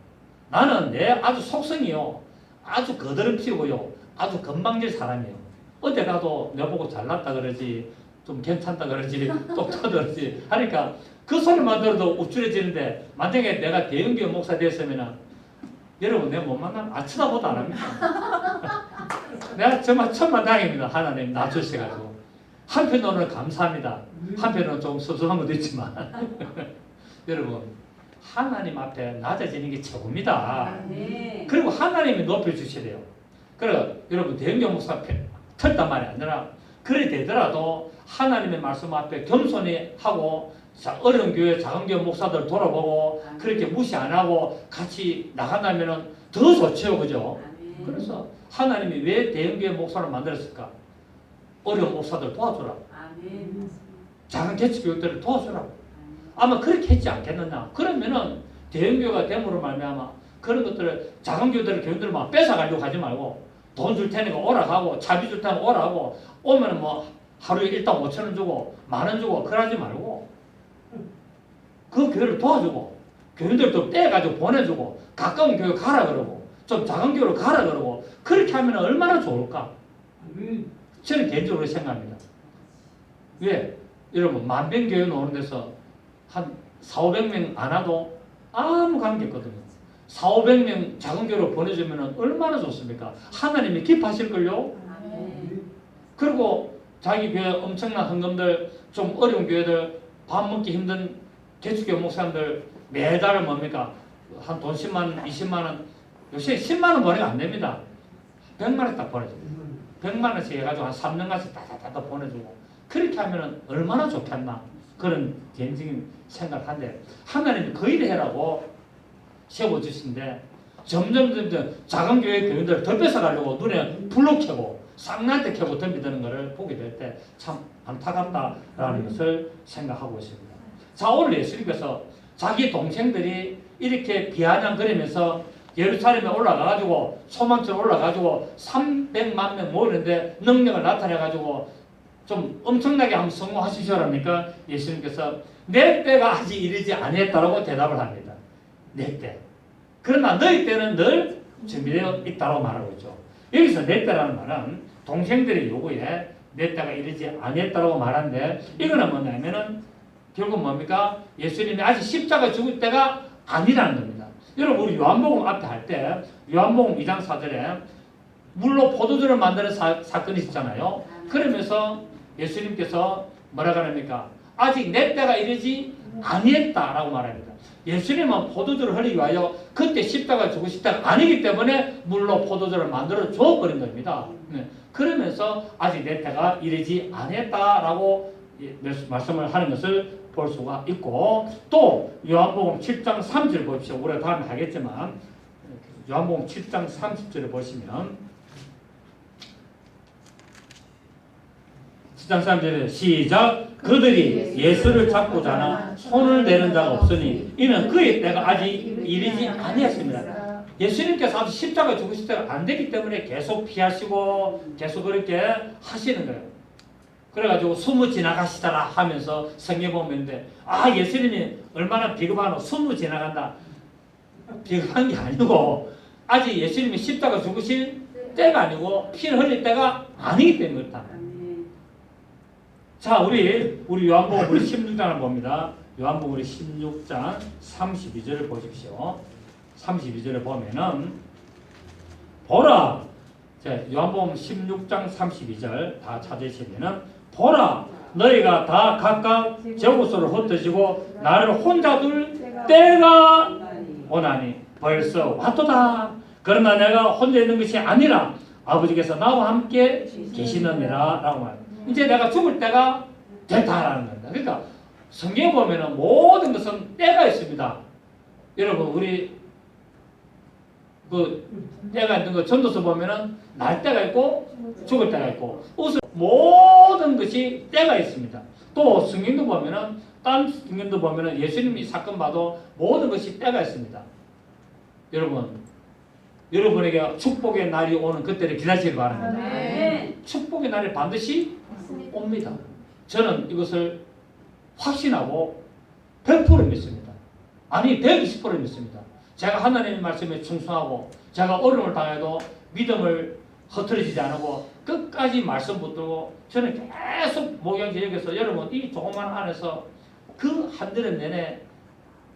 나는 내 아주 속성이요. 아주 거드름 피우고요. 아주 건방질 사람이에요. 어디 가도 내보고 잘났다 그러지 좀 괜찮다 그러지 똑똑하다 그러지 하니까 그 소리만 들어도 우쭐해지는데 만약에 내가 대형교회 목사 됐으면 여러분 내가 못 만나면 쳐다보도 안 합니다. 내가 정말 천만다행입니다. 하나님 낮추셔가지고 한편으로는 감사합니다. 한편으로는 좀 섭섭한 것도 있지만 여러분 하나님 앞에 낮아지는 게 최고입니다. 그리고 하나님이 높여주셔야 돼요. 그래서 여러분 대형교회 목사 털단 말이 아니라 그래 되더라도 하나님의 말씀 앞에 겸손히 하고 어려운 교회 작은 교회 목사들 돌아보고 그렇게 무시 안 하고 같이 나간다면 더 좋죠. 그죠? 그래서 하나님이 왜 대형교회 목사를 만들었을까? 어려운 목사들 도와주라. 작은 개척교육들을 도와주라. 아마 그렇게 했지 않겠느냐. 그러면은 대형교회가 됨으로 말미암아 그런 것들을 작은 교회들을 막 뺏어가려고 하지 말고 돈 줄 테니까 오라 하고 차비 줄 테니까 오라 하고 오면은 뭐 하루에 일당 5,000원 주고 10,000원 주고 그러지 말고 그 교회를 도와주고 교인들도 떼가지고 보내주고 가까운 교회 가라 그러고 좀 작은 교회로 가라 그러고 그렇게 하면 얼마나 좋을까? 저는 개인적으로 생각합니다. 왜? 여러분 만병교회 오는 데서 한 4,500명 안 와도 아무 관계 없거든요. 4,500명 작은 교회로 보내주면 얼마나 좋습니까? 하나님이 기뻐하실걸요? 그리고 자기 교회 엄청난 헌금들 좀 어려운 교회들 밥 먹기 힘든 개척교회 목사님들 매달 뭡니까? 한 돈 10만 원, 20만 원 요새 10만 원 보내가 안 됩니다. 100만 원 딱 보내줘요. 100만 원씩 해가지고 한 3년간씩 따다다다 보내주고 그렇게 하면 얼마나 좋겠나 그런 개인적인 생각한데 하나님이 그 일을 해라고 세워주신데 점점 작은 교회 교인들을 더 뺏어가려고 눈에 불로 켜고 쌍난때 켜고 덤비드는 것을 보게 될 때 참 안타깝다라는 것을 생각하고 있습니다. 자, 오늘 예수님께서 자기 동생들이 이렇게 비아냥거리면서 예루살렘에 올라가가지고 소망처럼 올라가가지고 300만 명 모이는데 능력을 나타내가지고 좀 엄청나게 한번 성공하시죠랍니까? 예수님께서 내 때가 아직 이르지 아니했다라고 대답을 합니다. 내 때. 그러나 너희 때는 늘 준비되어 있다고 말하고 있죠. 여기서 내 때라는 말은 동생들의 요구에 내 때가 이르지 아니했다고 말하는데 이거는 뭐냐면은 결국 뭡니까? 예수님이 아직 십자가 죽을 때가 아니라는 겁니다. 여러분 우리 요한복음 앞에 할 때 요한복음 2장 4절에 물로 포도주를 만드는 사건이 있잖아요. 그러면서 예수님께서 뭐라고 합니까? 아직 내 때가 이르지 아니했다라고 말합니다. 예수님은 포도주를 흘리기 위하여 그때 십자가 죽으실 때가 아니기 때문에 물로 포도주를 만들어 줘버린 겁니다. 네. 그러면서 아직 내 때가 이르지 아니했다라고 말씀을 하는 것을 볼 수가 있고 또 요한복음 7장 3절 보십시오. 우리가 다음에 하겠지만 요한복음 7장 30절을 보시면 7장 3절에 시작 그들이 예수를 잡고자 하나 손을 대는 자가 없으니 이는 그의 때가 아직 이르지 아니했습니다. 예수님께서 아직 십자가 죽으실 때가 안 되기 때문에 계속 피하시고 계속 그렇게 하시는 거예요. 그래가지고 숨을 지나가시더라 하면서 성경 보면인데 예수님이 얼마나 비겁하노 숨을 지나간다 비겁한 게 아니고 아직 예수님이 십자가 죽으실 때가 아니고 피를 흘릴 때가 아니기 때문에 그렇다. 자 우리 요한복음 우리 16장을 봅니다. 요한복음 우리 16장 32절을 보십시오. 32절을 보면은 보라 자, 요한복음 16장 32절 다 찾으시면은 보라 너희가 다 각각 제곳으로 흩어지고 나를 혼자 둘 때가 오나니 벌써 왔도다. 그러나 내가 혼자 있는 것이 아니라 아버지께서 나와 함께 계시느니라 라고 말합니다. 이제 내가 죽을 때가 됐다라는 겁니다. 그러니까 성경에 보면은 모든 것은 때가 있습니다. 여러분 우리 그 때가 있는 거 전도서 보면은 날 때가 있고 죽을 때가 있고 모든 것이 때가 있습니다. 또 성경도 보면은 딴 성경도 보면은 예수님이 사건 봐도 모든 것이 때가 있습니다. 여러분에게 축복의 날이 오는 그때를 기다리시기 바랍니다. 네. 축복의 날이 반드시 옵니다. 저는 이것을 확신하고 100% 믿습니다. 아니 120% 믿습니다. 제가 하나님의 말씀에 충성하고 제가 어려움을 당해도 믿음을 흐트러지지 않고 끝까지 말씀 붙들고 저는 계속 목양지역에서 여러분 이 조그만 안에서 그 한여름 내내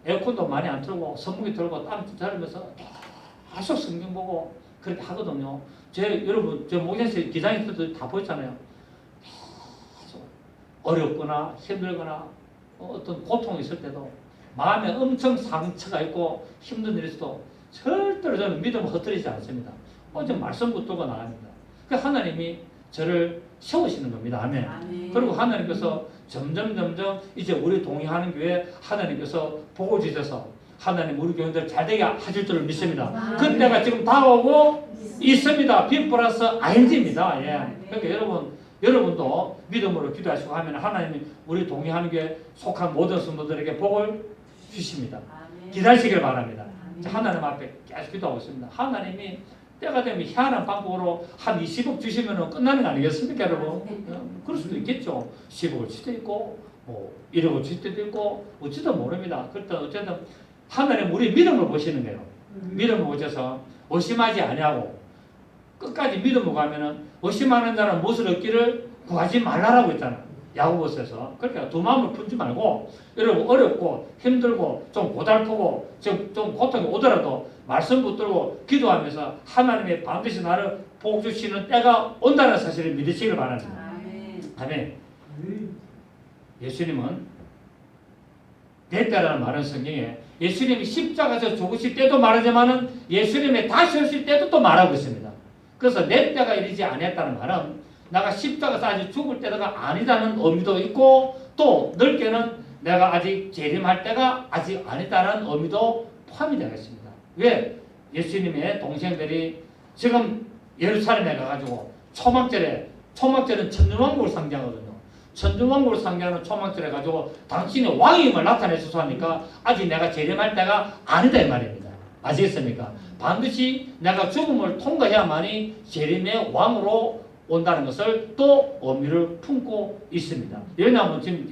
에어컨도 많이 안 틀고 선풍기 틀고 땀 자르면서 계속 성경 보고 그렇게 하거든요. 여러분 제 목양지 기장에서도 다 보였잖아요. 계속 어렵거나 힘들거나 어떤 고통이 있을 때도 마음에 엄청 상처가 있고 힘든 일이 있어도 절대로 저는 믿음을 흐트리지 않습니다. 좀 말씀 붙들고 나갑니다. 그 하나님이 저를 세우시는 겁니다. 아멘. 아멘. 그리고 하나님께서 점점 이제 우리 동의하는 교회 하나님께서 복을 주셔서 하나님 우리 교회들 잘되게 하실 줄을 믿습니다. 아멘. 그때가 지금 다가오고 있습니다. B 플러스 ING입니다. 예. 그러니까 여러분도 믿음으로 기도하시고 하면 하나님이 우리 동의하는 교회 속한 모든 성도들에게 복을 주십니다. 아멘. 기다리시길 바랍니다. 아멘. 하나님 앞에 계속 기도하고 있습니다. 하나님이 때가 되면 희한한 방법으로 한 20억 주시면 끝나는 거 아니겠습니까, 여러분? 그럴 수도 있겠죠. 10억을 줄 수도 있고, 뭐 1억을 줄 수도 있고, 어찌도 모릅니다. 그렇다 어쨌든 하나님 우리 믿음을 보시는 거예요. 믿음을 보셔서 의심하지 아니하고 끝까지 믿음을 가면은 의심하는 자는 무엇을 얻기를 구하지 말라라고 했잖아. 야고보서에서. 그러니까 두 마음을 품지 말고 여러분 어렵고 힘들고 좀 고달프고 좀 고통이 오더라도 말씀 붙들고 기도하면서 하나님이 반드시 나를 복 주시는 때가 온다는 사실을 믿으시길 바랍니다. 아멘. 예수님은 내 때라는 말은 성경에 예수님이 십자가에서 죽으실 때도 말하지만은 예수님이 다시 오실 때도 또 말하고 있습니다. 그래서 내 때가 이르지 아니했다는 말은 내가 십자가에서 아직 죽을 때가 아니다는 의미도 있고 또 넓게는 내가 아직 재림할 때가 아직 아니다는 의미도 포함이 되겠습니다. 왜? 예수님의 동생들이 지금 예루살렘에 가가지고 초막절은 천년왕국을 상징하거든요. 천년왕국을 상징하는 초막절에 가지고 당신의 왕임을 나타내셔서 하니까 아직 내가 재림할 때가 아니다 이 말입니다. 아시겠습니까? 반드시 내가 죽음을 통과해야만이 재림의 왕으로 온다는 것을 또 의미를 품고 있습니다. 왜냐하면 지금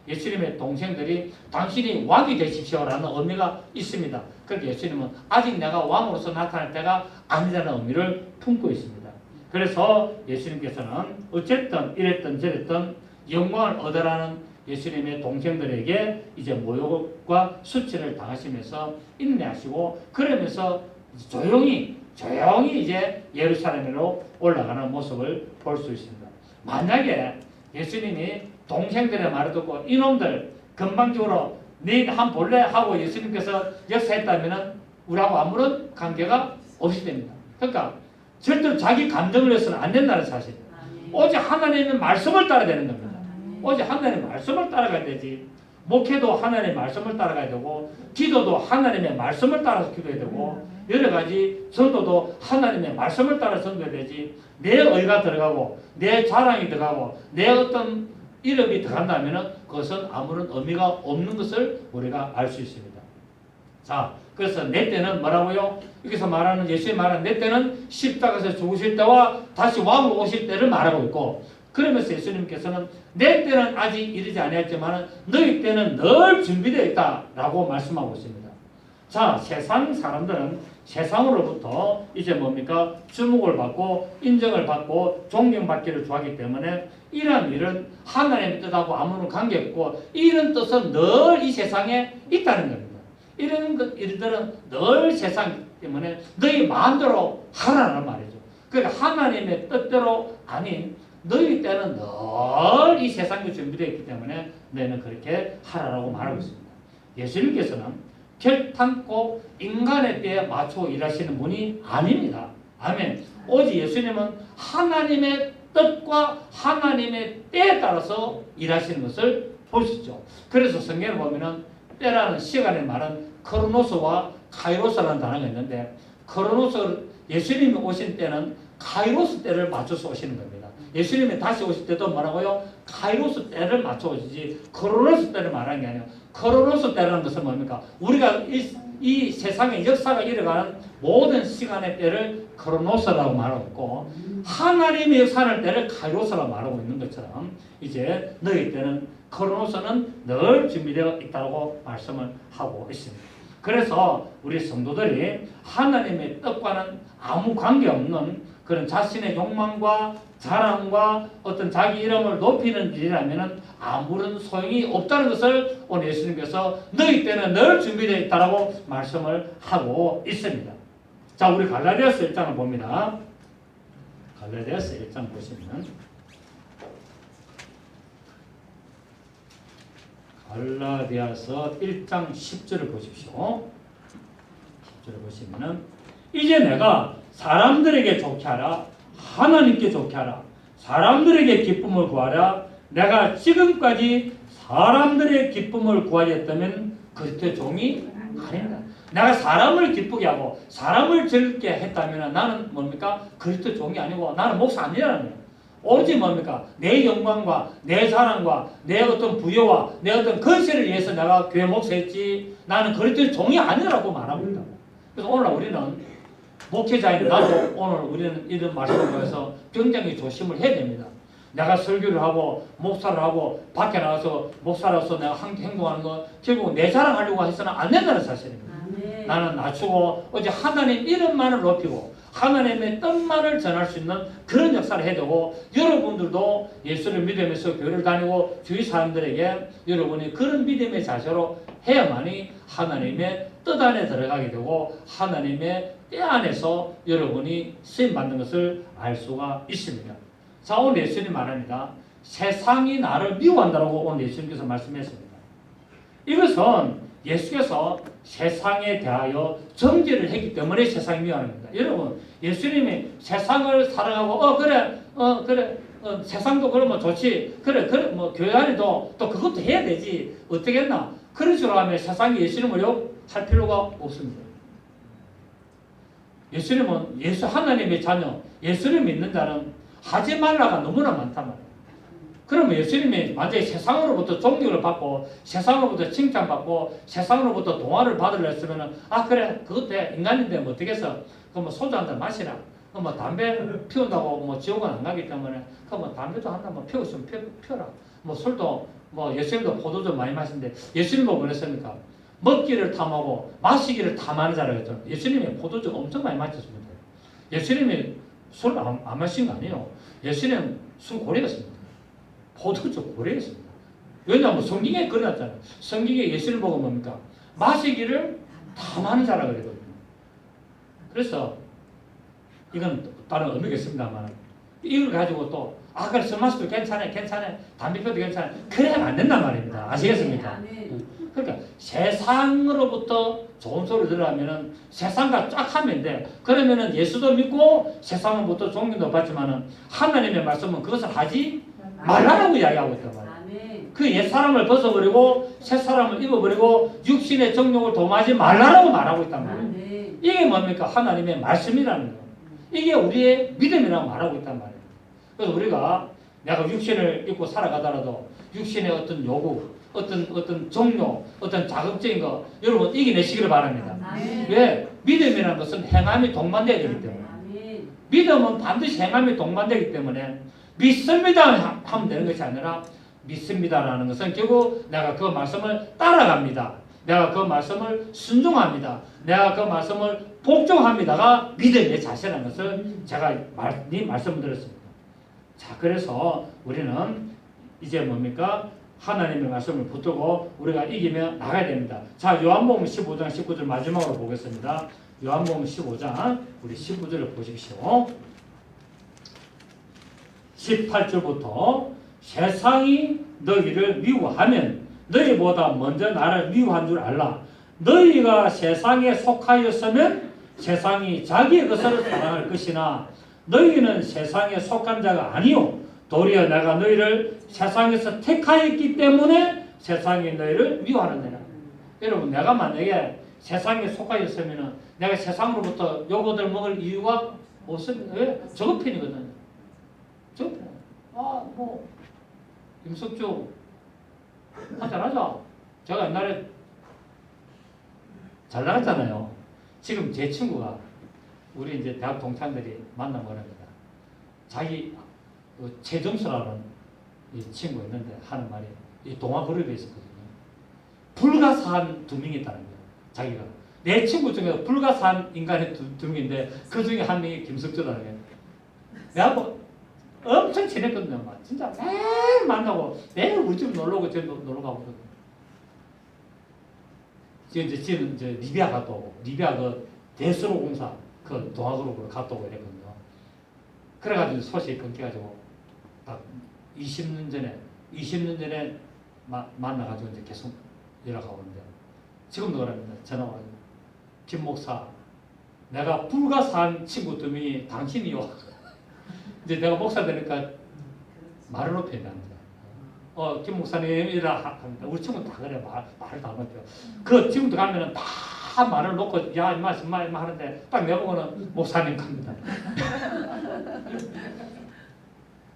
예수님의 동생들이 당신이 왕이 되십시오라는 의미가 있습니다. 그렇게 예수님은 아직 내가 왕으로서 나타날 때가 아니라는 의미를 품고 있습니다. 그래서 예수님께서는 어쨌든 이랬든 저랬든 영광을 얻으라는 예수님의 동생들에게 이제 모욕과 수치를 당하시면서 인내하시고 그러면서 조용히 이제 예루살렘으로 올라가는 모습을 볼 수 있습니다. 만약에 예수님이 동생들의 말을 듣고 이놈들 건방지고로 네 한 볼래 하고 예수님께서 역사했다면 우리하고 아무런 관계가 없이 됩니다. 그러니까 절대로 자기 감정을 해서는 안 된다는 사실. 오직 하나님의 말씀을 따라야 되는 겁니다. 오직 하나님의 말씀을 따라가야 되지. 목회도 하나님의 말씀을 따라가야 되고 기도도 하나님의 말씀을 따라서 기도해야 되고 여러 가지 전도도 하나님의 말씀을 따라 전도해야 되지. 내 의가 들어가고 내 자랑이 들어가고 내 어떤 이름이 들어간다면 그것은 아무런 의미가 없는 것을 우리가 알 수 있습니다. 자, 그래서 내 때는 뭐라고요? 여기서 말하는 예수의 말은 내 때는 십자가에서 죽으실 때와 다시 왕으로 오실 때를 말하고 있고 그러면서 예수님께서는 내 때는 아직 이르지 아니했지만 너희 때는 늘 준비되어 있다라고 말씀하고 있습니다. 자, 세상 사람들은 세상으로부터 이제 뭡니까? 주목을 받고 인정을 받고 존경받기를 좋아하기 때문에 이러한 일은 하나님의 뜻하고 아무런 관계없고 이런 뜻은 늘 이 세상에 있다는 겁니다. 이런 일들은 늘 세상 때문에 너희 마음대로 하라는 말이죠. 그러니까 하나님의 뜻대로 아닌 너희 때는 늘 이 세상에 준비되어 있기 때문에 너희는 그렇게 하라고 말하고 있습니다. 예수님께서는 결탄코 인간의 때에 맞춰 일하시는 분이 아닙니다. 아멘. 오직 예수님은 하나님의 뜻과 하나님의 때에 따라서 일하시는 것을 볼 수 있죠. 그래서 성경을 보면은 때라는 시간의 말은 크로노스와 카이로스라는 단어가 있는데 크로노스 예수님이 오신 때는 카이로스 때를 맞춰서 오시는 겁니다. 예수님이 다시 오실 때도 뭐라고요? 카이로스 때를 맞춰 오시지 크로노스 때를 말하는 게 아니에요. 크로노스 때라는 것은 뭡니까? 우리가 이 세상의 역사가 일어가는 모든 시간의 때를 크로노스라고 말하고 있고 하나님의 역사하는 때를 카이로스라고 말하고 있는 것처럼 이제 너희 때는 크로노스는 늘 준비되어 있다고 말씀을 하고 있습니다. 그래서 우리 성도들이 하나님의 뜻과는 아무 관계없는 그런 자신의 욕망과 자랑과 어떤 자기 이름을 높이는 일이라면 아무런 소용이 없다는 것을 오늘 예수님께서 너희 때는 늘 준비되어 있다라고 말씀을 하고 있습니다. 자, 우리 갈라디아서 1장을 봅니다. 갈라디아서 1장 보시면 갈라디아서 1장 10절을 보십시오. 10절을 보시면은 이제 내가 사람들에게 좋게 하라 하나님께 좋게 하라 사람들에게 기쁨을 구하라 내가 지금까지 사람들의 기쁨을 구하였다면 그리스도의 종이 아닙니다. 내가 사람을 기쁘게 하고 사람을 즐겁게 했다면 나는 뭡니까? 그리스도의 종이 아니고 나는 목사 아니라는 거예요. 오로지 뭡니까? 내 영광과 내 자랑과 내 어떤 부여와 내 어떤 건세를 위해서 내가 교회 목사했지 나는 그리스도의 종이 아니라고 말하고 있다고. 그래서 오늘 우리는 목회자인 나도 오늘 우리는 이런 말씀을 통해서 굉장히 조심을 해야 됩니다. 내가 설교를 하고 목사를 하고 밖에 나가서 목사로서 내가 행동하는 거 결국 내 자랑하려고 해서는 안 된다는 사실입니다. 나는 낮추고 어제 하나님 이름만을 높이고 하나님의 뜻만을 전할 수 있는 그런 역사를 해야 되고 여러분들도 예수를 믿으면서 교회를 다니고 주위 사람들에게 여러분이 그런 믿음의 자세로 해야만이 하나님의 뜻 안에 들어가게 되고 하나님의 때 안에서 여러분이 쓰임받는 것을 알 수가 있습니다. 자, 오늘 예수님 말합니다. 세상이 나를 미워한다고 오늘 예수님께서 말씀했습니다. 이것은 예수께서 세상에 대하여 정죄를 했기 때문에 세상이 미워하는 겁니다. 여러분, 예수님이 세상을 사랑하고 그래 세상도 그러면 좋지 그래 뭐 교회 안에도 또 그것도 해야 되지 어떻게 했나 그런 식으로 하면 세상이 예수님을 욕할 필요가 없습니다. 예수님은 하나님의 자녀 예수를 믿는 자는 하지 말라가 너무나 많단 말이에요. 그러면 예수님이 만약에 세상으로부터 존경을 받고 세상으로부터 칭찬받고 세상으로부터 동화를 받으려 했으면 그래 그것 때 인간인데 뭐 어떻겠어 그럼 뭐 소주 한 잔 마시라 그럼 뭐 담배 피운다고 뭐 지옥은 안 가기 때문에 그럼 뭐 담배도 한 잔 피우시면 피워라 뭐 술도 뭐 예수님도 포도주 많이 마시는데 예수님은 뭐 그랬습니까? 먹기를 탐하고 마시기를 탐하는 자라고 했잖아요. 예수님이 포도주 엄청 많이 마셨습니다. 예수님이 술 안 마신 거 아니에요. 예수님은 술 고래였습니다. 포도주 고래였습니다. 왜냐하면 성경에 그려놨잖아요. 성경에 예수를 보고 뭡니까? 마시기를 탐하는 자라고 그러거든요. 그래서 이건 다른 의미가 있습니다만 이걸 가지고 또 그래 술 마셔도 괜찮아 담배 피워도 괜찮아 그래야 안 된단 말입니다. 아시겠습니까? 그러니까 세상으로부터 좋은 소리 들으려면은 세상과 쫙 하면 돼. 그러면은 예수도 믿고 세상으로부터 존경도 받지만은 하나님의 말씀은 그것을 하지 말라라고 이야기하고 있단 말이에요. 그 옛 사람을 벗어버리고 새 사람을 입어버리고 육신의 정욕을 도모하지 말라라고 말하고 있단 말이에요. 이게 뭡니까? 하나님의 말씀이라는 거. 이게 우리의 믿음이라고 말하고 있단 말이에요. 그래서 우리가 내가 육신을 입고 살아가더라도 육신의 어떤 요구 어떤 종료, 어떤 자극적인 거 여러분 이겨내시기를 바랍니다. 왜? 믿음이라는 것은 행함이 동반되어야 되기 때문에 믿음은 반드시 행함이 동반되기 때문에 믿습니다 하면 되는 것이 아니라 믿습니다라는 것은 결국 내가 그 말씀을 따라갑니다. 내가 그 말씀을 순종합니다. 내가 그 말씀을 복종합니다가 믿음의 자세라는 것을 제가 말씀을 드렸습니다. 자, 그래서 우리는 이제 뭡니까? 하나님의 말씀을 붙들고 우리가 이기며 나가야 됩니다. 자, 요한복음 15장 19절 마지막으로 보겠습니다. 요한복음 15장 우리 19절을 보십시오. 18절부터 세상이 너희를 미워하면 너희보다 먼저 나를 미워한 줄 알라. 너희가 세상에 속하였으면 세상이 자기의 것을 사랑할 것이나 너희는 세상에 속한 자가 아니요 도리어 내가 너희를 세상에서 택하였기 때문에 세상이 너희를 미워하느니라. 여러분 내가 만약에 세상에 속하였으면 내가 세상으로부터 요거들 먹을 이유가 없습니다. 왜? 저급편이거든요. 저급편. 뭐 임석주 한잔하자. 제가 옛날에 잘 나갔잖아요. 지금 제 친구가 우리 이제 대학 동창들이 만난 거랍니다. 자기 최정수라는 이 친구 있는데 하는 말이 이 동화 그룹에 있었거든요. 불가사한 두 명이 있다는 거예요. 자기가 내 친구 중에 불가사한 인간이 두 명인데 그 중에 한 명이 김석주라는 거예요. 내가 뭐 엄청 친했거든요. 막 진짜 매일 만나고 매일 우리 집 놀러 오고 저 놀러 가거든요. 지금 이제 리비아 갔다 오고 리비아 그 대수로 공사 그 동화 그룹으로 갔다 오고 이랬거든요. 그래가지고 소식이 끊겨가지고 딱 20년 전에 만나가지고 이제 계속 연락하고 있는데 지금도 그럽니다. 전화 와가지고 김 목사 내가 불가사한 친구 두 명이 당신이요. 이제 내가 목사 되니까 말을 높여야 됩니다. 김 목사님이라 합니다. 우리 친구 다 그래 말을 다 높여. 그 친구도 가면은 다 말을 놓고 야 임마 하는데 딱 내보고는 목사님 갑니다.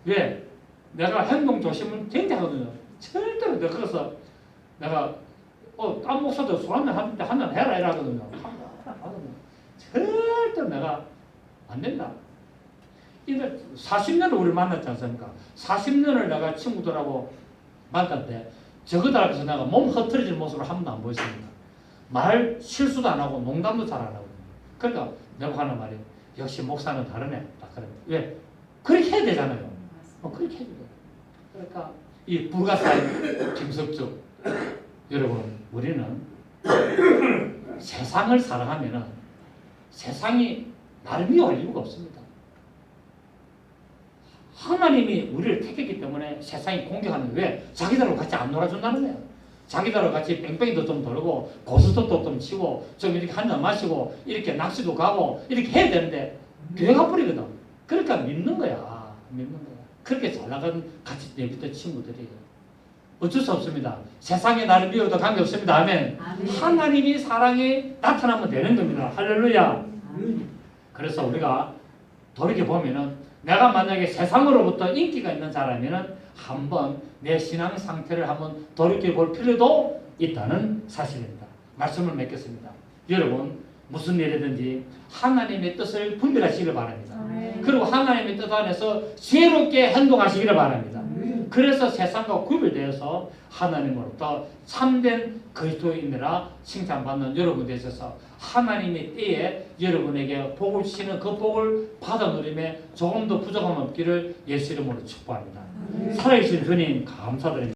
왜? 내가 행동 조심은 굉장히 하거든요. 절대로 내가 그래서 내가 딴 목사도 술 한잔 하는데 한잔 해라 이러거든요. 절대 내가 안 된다. 이거 40년을 우리 만났지 않습니까? 40년을 내가 친구들하고 만났는데 저거들 앞에서 내가 몸 흐트러진 모습을 한 번도 안 보였습니다. 말 실수도 안 하고 농담도 잘 안 하고. 그러니까 내가 하는 말이 역시 목사는 다르네. 딱 그래. 왜? 그렇게 해야 되잖아요. 그렇게 해야 돼요. 그러니까 이 불가사의 김석주 여러분, 우리는 세상을 사랑하면은 세상이 나를 미워할 이유가 없습니다. 하나님이 우리를 택했기 때문에 세상이 공격하는 왜? 자기들하고 같이 안 놀아준다는 거예요. 자기들하고 같이 뺑뺑이도 좀 돌고 고스톱도 좀 치고 좀 이렇게 한잔 마시고 이렇게 낚시도 가고 이렇게 해야 되는데 교회가 뿌리거든. 그러니까 믿는 거야. 믿는 거야. 그렇게 잘 나가는 같이 내비던 친구들이에요. 어쩔 수 없습니다. 세상에 나를 미워도 관계없습니다. 아멘. 하나님이 사랑이 나타나면 되는 겁니다. 할렐루야. 그래서 우리가 돌이켜보면은 내가 만약에 세상으로부터 인기가 있는 사람이면 한번 내 신앙 상태를 한번 돌이켜볼 필요도 있다는 사실입니다. 말씀을 맺겠습니다. 여러분, 무슨 일이든지 하나님의 뜻을 분별하시기를 바랍니다. 그리고 하나님의 뜻 안에서 지혜롭게 행동하시기를 바랍니다. 그래서 세상과 구별되어서 하나님으로부터 참된 그리스도인이라 칭찬받는 여러분 되셔서 하나님의 때에 여러분에게 복을 주시는 그 복을 받아 누림에 조금 더 부족함 없기를 예수 이름으로 축복합니다. 살아계신 주님 감사드립니다.